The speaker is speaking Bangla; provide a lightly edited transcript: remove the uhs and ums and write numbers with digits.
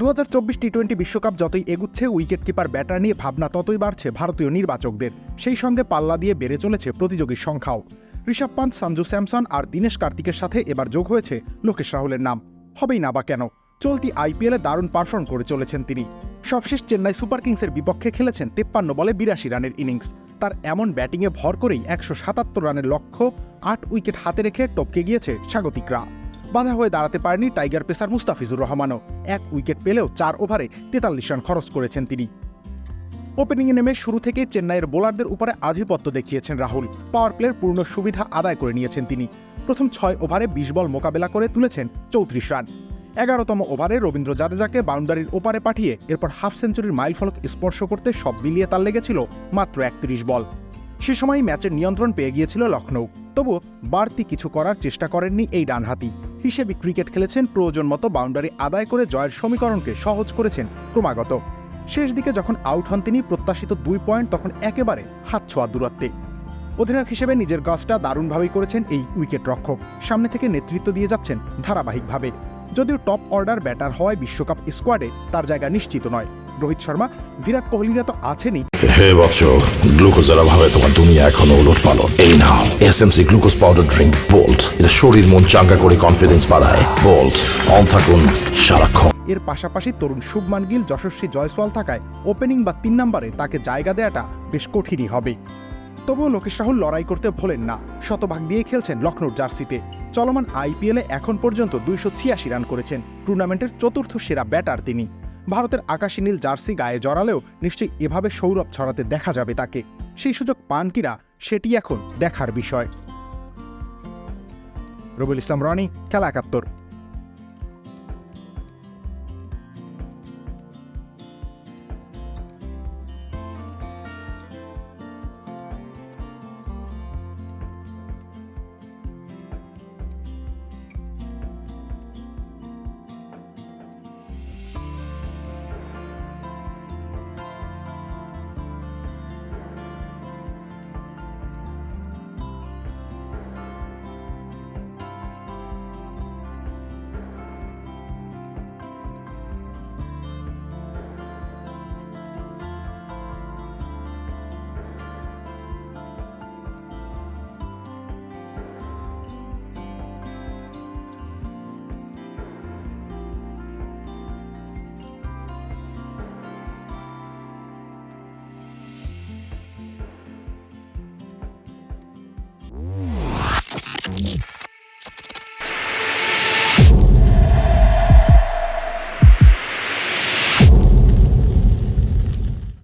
2024 টি-20 বিশ্বকাপ যতই এগুচ্ছে উইকেট কিপার ব্যাটার নিয়ে ভাবনা ততই বাড়ছে ভারতীয় নির্বাচকদের। সেই সঙ্গে পাল্লা দিয়ে বেড়ে চলেছে প্রতিযোগীর সংখ্যাও। ঋষভ পান্ত, সঞ্জু স্যামসন আর দীনেশ কার্তিকের সাথে এবার যোগ হয়েছে লোকেশ রাহুলের নাম। হবেই না বা কেন, চলতি আইপিএলে দারুণ পারফর্ম করে চলেছেন তিনি। সবশেষ চেন্নাই সুপার কিংসের বিপক্ষে খেলেছেন 53 বলে 82 রানের ইনিংস। তার এমন ব্যাটিংয়ে ভর করেই 177 রানের লক্ষ্য 8 উইকেট হাতে রেখে টপকে গিয়েছে স্বাগতিকরা। বাধা হয়ে দাঁড়াতে পারেনি টাইগার পেসার মুস্তাফিজুর রহমানও। 1 উইকেট পেলেও 4 ওভারে 43 রান খরচ করেছেন তিনি। ওপেনিংয়ে নেমে শুরু থেকে চেন্নাইয়ের বোলারদের উপরে আধিপত্য দেখিয়েছেন রাহুল। পাওয়ার প্লের পূর্ণ সুবিধা আদায় করে নিয়েছেন তিনি। প্রথম 6 ওভারে 20 বল মোকাবেলা করে তুলেছেন 34 রান। 11তম ওভারে রবীন্দ্র জাদেজাকে বাউন্ডারির ওপারে পাঠিয়ে এরপর হাফ সেঞ্চুরির মাইলফলক স্পর্শ করতে সব মিলিয়ে তার লেগেছিল মাত্র 31 বল। সে সময় ম্যাচের নিয়ন্ত্রণ পেয়ে গিয়েছিল লখনৌ। তবুও বাড়তি কিছু করার চেষ্টা করেননি এই ডানহাতি। হিসেবে ক্রিকেট খেলেছেন, প্রয়োজন মতো বাউন্ডারি আদায় করে জয়ের সমীকরণকে সহজ করেছেন ক্রমাগত। শেষ দিকে যখন আউট হন তিনি প্রত্যাশিত 2 পয়েন্ট তখন একেবারে হাত ছোঁয়া দূরত্বে। অধিনায়ক হিসেবে নিজের কাজটা দারুণভাবেই করেছেন এই উইকেট রক্ষক। সামনে থেকে নেতৃত্ব দিয়ে যাচ্ছেন ধারাবাহিকভাবে। যদিও টপ অর্ডার ব্যাটার হওয়ায় বিশ্বকাপ স্কোয়াডে তার জায়গা নিশ্চিত নয়। রোহিত শর্মা, বিরাট কোহলিরা তো আছেনই। হে বৎস, গ্লুকোজের অভাবে তোমার দুনিয়া এখনো উলটপালট। এই নাও SMC glucose powder drink bolt. এটা শরীর মন চাঙ্গা করে কনফিডেন্স বাড়ায়। বোল্ট, অন থাকুন সারাক্ষণ। এর পাশাপাশি তরুণ শুভমান গিল, যশস্বী জয়সওয়াল থাকায় ওপেনিং বা 3 নম্বরে তাকে জায়গা দেওয়াটা বেশ কঠিনই হবে। তবুও লোকেশ রাহুল লড়াই করতে ভোলেন না। শতভাগ দিয়ে খেলছেন লখনৌর জার্সিতে। চলমান আইপিএলে এখন পর্যন্ত 286 রান করেছেন। টুর্নামেন্টের 4র্থ সেরা ব্যাটার তিনি। ভারতের আকাশী নীল জার্সি গায়ে জড়ালেও নিশ্চয়ই এভাবে সৌরভ ছড়াতে দেখা যাবে তাকে। সেই সুযোগ পান কিনা সেটি এখন দেখার বিষয়। রবিউল ইসলাম রনি, খেলা 71।